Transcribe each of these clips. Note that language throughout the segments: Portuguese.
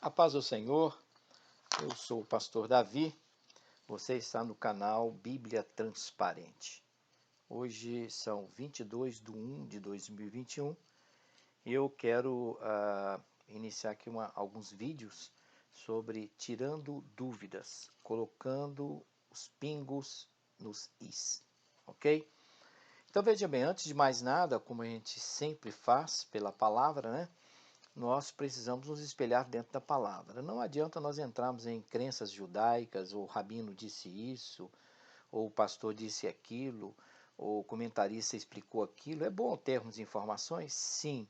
A paz do Senhor, eu sou o pastor Davi, você está no canal Bíblia Transparente. Hoje são 22 de 1 de 2021 e eu quero iniciar aqui alguns vídeos sobre tirando dúvidas, colocando os pingos nos is, ok? Então veja bem, antes de mais nada, como a gente sempre faz pela palavra, né? Nós precisamos nos espelhar dentro da palavra. Não adianta nós entrarmos em crenças judaicas, ou o rabino disse isso, ou o pastor disse aquilo, ou o comentarista explicou aquilo. É bom termos informações? Sim,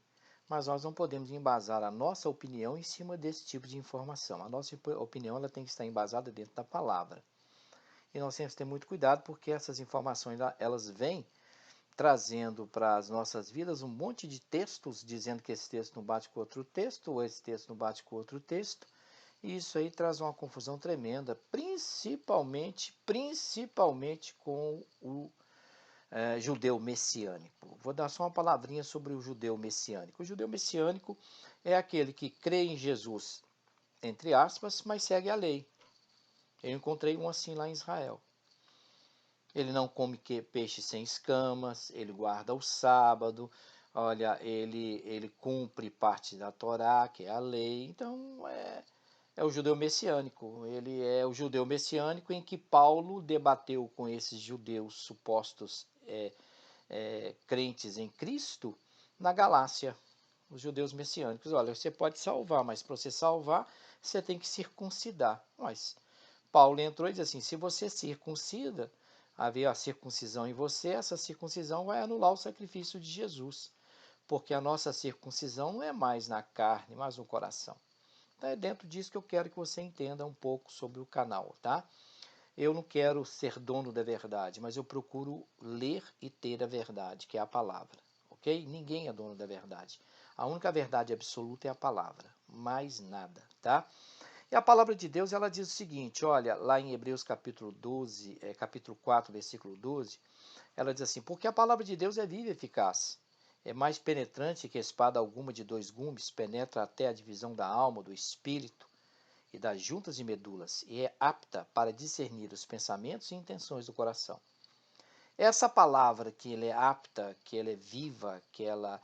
mas nós não podemos embasar a nossa opinião em cima desse tipo de informação. A nossa opinião ela tem que estar embasada dentro da palavra. E nós temos que ter muito cuidado porque essas informações elas vêm trazendo para as nossas vidas um monte de textos dizendo que esse texto não bate com outro texto, ou esse texto não bate com outro texto, e isso aí traz uma confusão tremenda, principalmente com o judeu messiânico. Vou dar só uma palavrinha sobre o judeu messiânico. O judeu messiânico é aquele que crê em Jesus, entre aspas, mas segue a lei. Eu encontrei um assim lá em Israel. Ele não come peixe sem escamas, ele guarda o sábado, olha, ele cumpre parte da Torá, que é a lei. Então é o judeu messiânico. Ele é o judeu messiânico em que Paulo debateu com esses judeus supostos crentes em Cristo na Galácia. Os judeus messiânicos, olha, você pode salvar, mas para você salvar, você tem que circuncidar. Mas Paulo entrou e disse assim, se você circuncida, haver a circuncisão em você, essa circuncisão vai anular o sacrifício de Jesus, porque a nossa circuncisão não é mais na carne, mas no coração. Então é dentro disso que eu quero que você entenda um pouco sobre o canal, tá? Eu não quero ser dono da verdade, mas eu procuro ler e ter a verdade, que é a palavra, ok? Ninguém é dono da verdade. A única verdade absoluta é a palavra, mais nada, tá? E a palavra de Deus, ela diz o seguinte, olha, lá em Hebreus capítulo 12, capítulo 4, versículo 12, ela diz assim, porque a palavra de Deus é viva e eficaz, é mais penetrante que espada alguma de dois gumes, penetra até a divisão da alma, do espírito e das juntas e medulas, e é apta para discernir os pensamentos e intenções do coração. Essa palavra que ela é apta, que ela é viva, que ela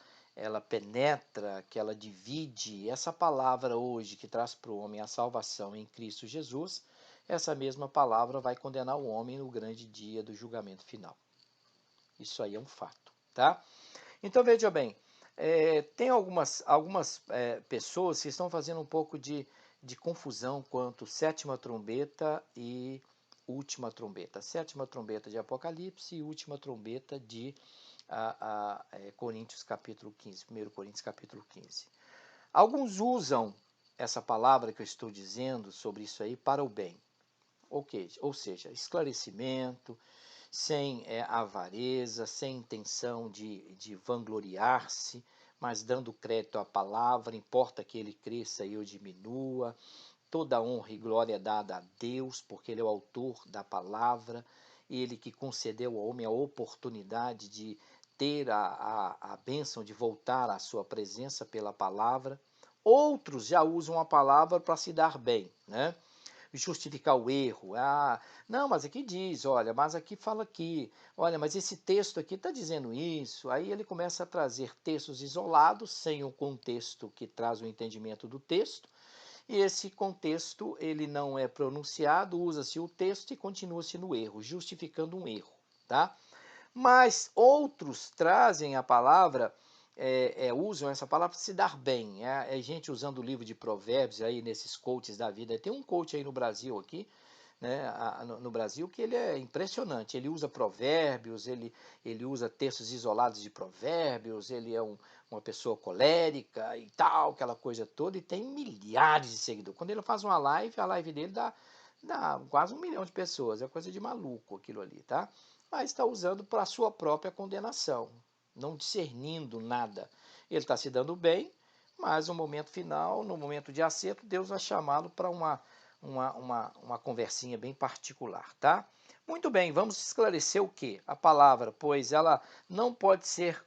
penetra, que ela divide, essa palavra hoje que traz para o homem a salvação em Cristo Jesus, essa mesma palavra vai condenar o homem no grande dia do julgamento final. Isso aí é um fato, tá? Então veja bem, tem algumas pessoas que estão fazendo um pouco de confusão quanto sétima trombeta e última trombeta. Sétima trombeta de Apocalipse e última trombeta de Coríntios capítulo 15, 1 Coríntios capítulo 15. Alguns usam essa palavra que eu estou dizendo sobre isso aí para o bem. Ou seja, esclarecimento, sem avareza, sem intenção de vangloriar-se, mas dando crédito à palavra, importa que ele cresça e eu diminua. Toda honra e glória é dada a Deus, porque ele é o autor da palavra, ele que concedeu ao homem a oportunidade de ter a bênção de voltar à sua presença pela palavra. Outros já usam a palavra para se dar bem, né? Justificar o erro. Não, mas aqui diz, olha, mas aqui fala aqui, olha, mas esse texto aqui está dizendo isso. Aí ele começa a trazer textos isolados, sem o contexto que traz o entendimento do texto, e esse contexto ele não é pronunciado, usa-se o texto e continua-se no erro, justificando um erro, tá? Mas outros trazem a palavra, usam essa palavra para se dar bem. É gente usando o livro de provérbios aí nesses coaches da vida. Tem um coach aí no Brasil aqui, né, no Brasil, que ele é impressionante. Ele usa provérbios, ele usa textos isolados de provérbios, ele é uma pessoa colérica e tal, aquela coisa toda, e tem milhares de seguidores. Quando ele faz uma live, a live dele dá quase 1 milhão de pessoas. É coisa de maluco aquilo ali, tá? Mas está usando para a sua própria condenação, não discernindo nada. Ele está se dando bem, mas no momento final, no momento de acerto, Deus vai chamá-lo para uma conversinha bem particular, tá? Muito bem, vamos esclarecer o que? A palavra, pois ela não pode ser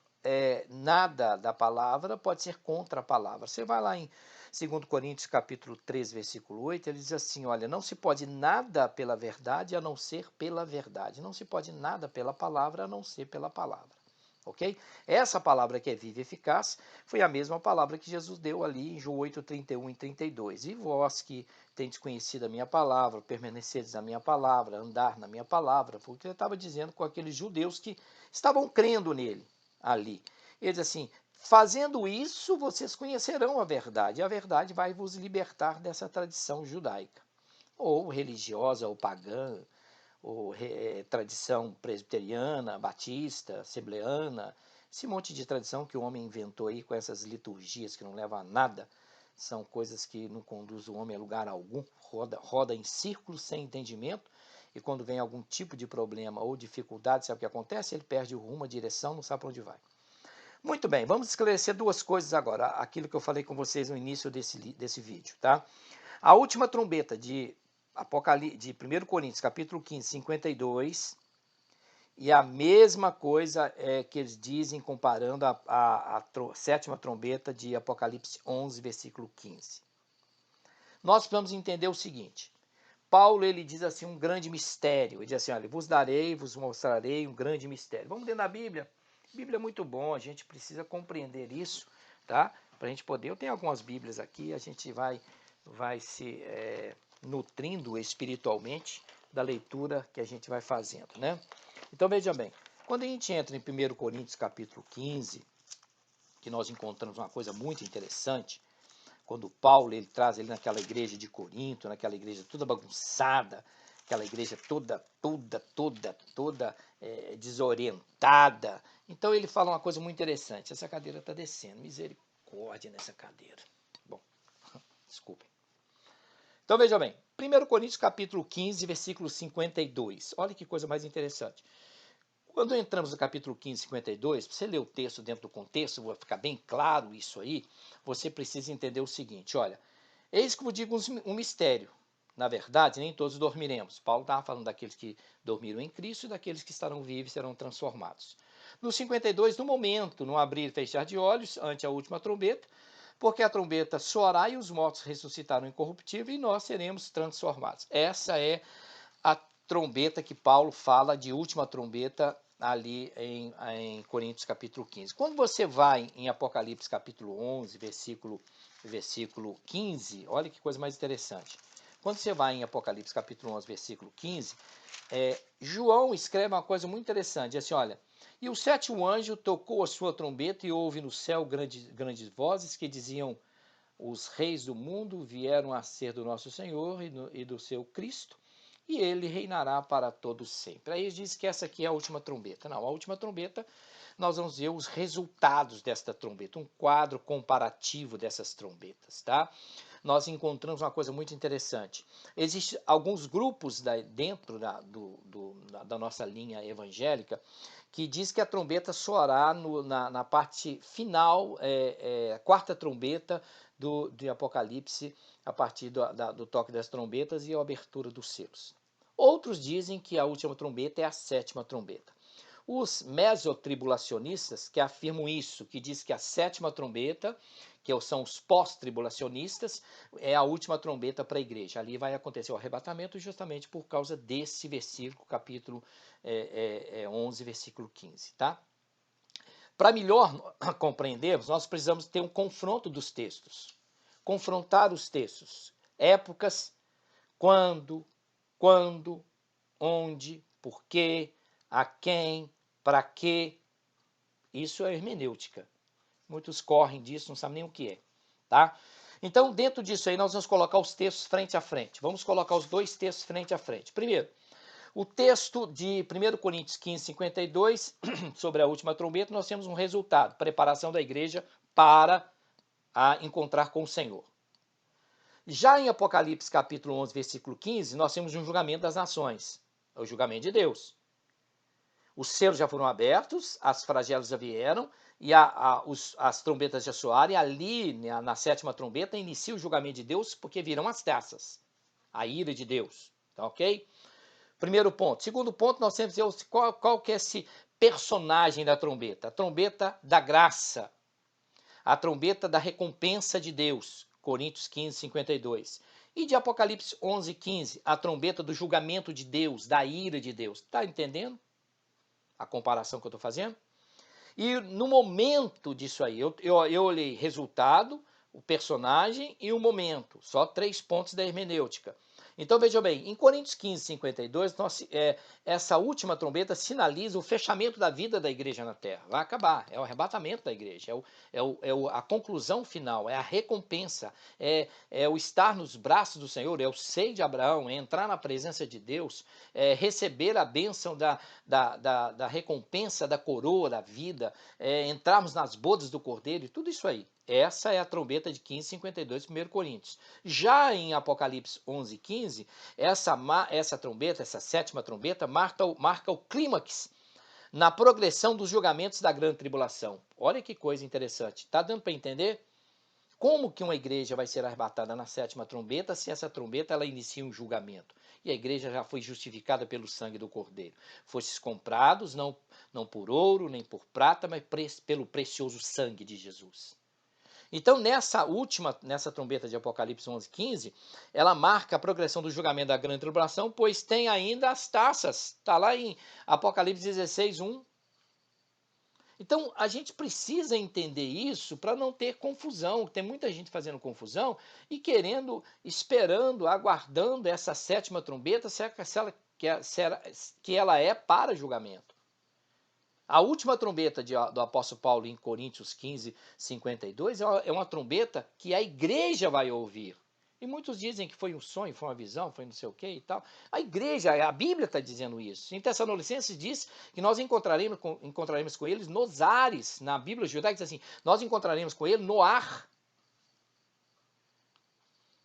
nada da palavra, pode ser contra a palavra. Você vai lá em Segundo Coríntios capítulo 3, versículo 8, ele diz assim, olha, não se pode nada pela verdade a não ser pela verdade. Não se pode nada pela palavra a não ser pela palavra. Ok? Essa palavra que é viva e eficaz foi a mesma palavra que Jesus deu ali em João 8, 31 e 32. E vós que tendes conhecido a minha palavra, permanecedes na minha palavra, andar na minha palavra, porque ele estava dizendo com aqueles judeus que estavam crendo nele ali. Ele diz assim, fazendo isso, vocês conhecerão a verdade, e a verdade vai vos libertar dessa tradição judaica, ou religiosa, ou pagã, ou tradição presbiteriana, batista, assembleana, esse monte de tradição que o homem inventou aí com essas liturgias que não levam a nada, são coisas que não conduzem o homem a lugar algum, roda em círculos sem entendimento, e quando vem algum tipo de problema ou dificuldade, sabe o que acontece? Ele perde o rumo, a direção, não sabe para onde vai. Muito bem, vamos esclarecer duas coisas agora, aquilo que eu falei com vocês no início desse vídeo, tá? A última trombeta de 1 Coríntios, capítulo 15, 52, e a mesma coisa que eles dizem comparando a sétima trombeta de Apocalipse 11, versículo 15. Nós precisamos entender o seguinte, Paulo ele diz assim um grande mistério, ele diz assim, olha, vos mostrarei um grande mistério. Vamos ler na Bíblia? A Bíblia é muito bom, a gente precisa compreender isso, tá? Para a gente poder, eu tenho algumas Bíblias aqui, a gente vai se nutrindo espiritualmente da leitura que a gente vai fazendo, né? Então veja bem, quando a gente entra em 1 Coríntios capítulo 15, que nós encontramos uma coisa muito interessante, quando Paulo ele traz ele naquela igreja de Corinto, naquela igreja toda bagunçada, aquela igreja toda desorientada. Então ele fala uma coisa muito interessante. Essa cadeira está descendo, misericórdia nessa cadeira. Bom, desculpem. Então veja bem, 1 Coríntios capítulo 15, versículo 52. Olha que coisa mais interessante. Quando entramos no capítulo 15, 52, para você ler o texto dentro do contexto, vai ficar bem claro isso aí, você precisa entender o seguinte, olha, eis que vos digo um mistério, na verdade, nem todos dormiremos. Paulo estava falando daqueles que dormiram em Cristo e daqueles que estarão vivos e serão transformados. No 52, no momento, no abrir e fechar de olhos, ante a última trombeta, porque a trombeta soará e os mortos ressuscitarão incorruptível e nós seremos transformados. Essa é a trombeta que Paulo fala de última trombeta ali em Coríntios capítulo 15. Quando você vai em Apocalipse capítulo 11, versículo 15, olha que coisa mais interessante. Quando você vai em Apocalipse capítulo 11, versículo 15, João escreve uma coisa muito interessante, diz assim, olha, e o sétimo anjo tocou a sua trombeta e houve no céu grandes vozes que diziam, os reis do mundo vieram a ser do nosso Senhor e do seu Cristo, e ele reinará para todos sempre. Aí diz que essa aqui é a última trombeta. Não, a última trombeta, nós vamos ver os resultados desta trombeta, um quadro comparativo dessas trombetas, tá? Nós encontramos uma coisa muito interessante. Existem alguns grupos dentro da nossa linha evangélica que diz que a trombeta soará na parte final, quarta trombeta de Apocalipse, a partir do toque das trombetas e a abertura dos selos. Outros dizem que a última trombeta é a sétima trombeta. Os mesotribulacionistas que afirmam isso, que diz que a sétima trombeta, que são os pós-tribulacionistas, é a última trombeta para a igreja. Ali vai acontecer o arrebatamento justamente por causa desse versículo, capítulo 11, versículo 15, tá? Para melhor compreendermos, nós precisamos ter um confronto dos textos. Confrontar os textos. Épocas, quando, onde, por quê, a quem, para quê. Isso é hermenêutica. Muitos correm disso, não sabem nem o que é. Tá? Então, dentro disso aí, nós vamos colocar os textos frente a frente. Vamos colocar os dois textos frente a frente. Primeiro, o texto de 1 Coríntios 15, 52, sobre a última trombeta, nós temos um resultado, preparação da igreja para encontrar com o Senhor. Já em Apocalipse capítulo 11, versículo 15, nós temos um julgamento das nações, é o julgamento de Deus. Os selos já foram abertos, as flagelos já vieram, e as trombetas já soaram, e ali, na sétima trombeta, inicia o julgamento de Deus, porque virão as taças, a ira de Deus, tá ok? Primeiro ponto. Segundo ponto, nós temos que dizer qual que é esse personagem da trombeta. A trombeta da graça. A trombeta da recompensa de Deus. Coríntios 15, 52. E de Apocalipse 11, 15, a trombeta do julgamento de Deus, da ira de Deus. Está entendendo a comparação que eu estou fazendo? E no momento disso aí, eu olhei resultado, o personagem e o momento. Só 3 pontos da hermenêutica. Então veja bem, em Coríntios 15, 52, essa última trombeta sinaliza o fechamento da vida da igreja na terra. Vai acabar, é o arrebatamento da igreja, a conclusão final, é a recompensa, é o estar nos braços do Senhor, é o seio de Abraão, é entrar na presença de Deus, é receber a bênção da recompensa da coroa da vida, entrarmos nas bodas do Cordeiro e tudo isso aí. Essa é a trombeta de 15, 52, 1 Coríntios. Já em Apocalipse 11, 15, essa trombeta, essa sétima trombeta, marca o clímax na progressão dos julgamentos da grande tribulação. Olha que coisa interessante. Está dando para entender? Como que uma igreja vai ser arrebatada na sétima trombeta se essa trombeta ela inicia um julgamento? E a igreja já foi justificada pelo sangue do Cordeiro. Fostes comprados não por ouro nem por prata, mas pelo precioso sangue de Jesus. Então, nessa trombeta de Apocalipse 11, 15, ela marca a progressão do julgamento da grande tribulação, pois tem ainda as taças. Está lá em Apocalipse 16, 1. Então, a gente precisa entender isso para não ter confusão. Tem muita gente fazendo confusão e esperando, aguardando essa sétima trombeta, que ela é para julgamento. A última trombeta do apóstolo Paulo em Coríntios 15, 52 é uma trombeta que a igreja vai ouvir. E muitos dizem que foi um sonho, foi uma visão, foi não sei o que e tal. A Bíblia está dizendo isso. Em Tessalonicenses diz que nós encontraremos com eles nos ares. Na Bíblia judaica diz assim, nós encontraremos com ele no ar.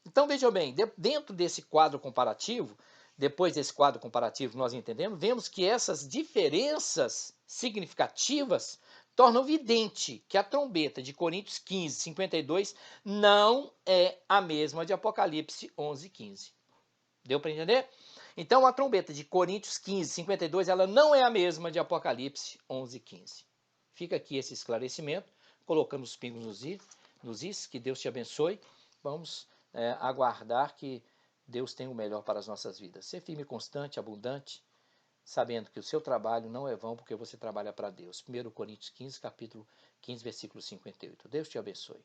Então vejam bem, dentro desse quadro comparativo, depois desse quadro comparativo que nós entendemos, vemos que essas diferenças significativas tornam evidente que a trombeta de Coríntios 15, 52 não é a mesma de Apocalipse 11, 15. Deu para entender? Então a trombeta de Coríntios 15, 52, ela não é a mesma de Apocalipse 11, 15. Fica aqui esse esclarecimento, colocando os pingos nos is, que Deus te abençoe. Vamos aguardar que Deus tem o melhor para as nossas vidas. Ser firme, constante, abundante, sabendo que o seu trabalho não é vão porque você trabalha para Deus. 1 Coríntios 15, capítulo 15, versículo 58. Deus te abençoe.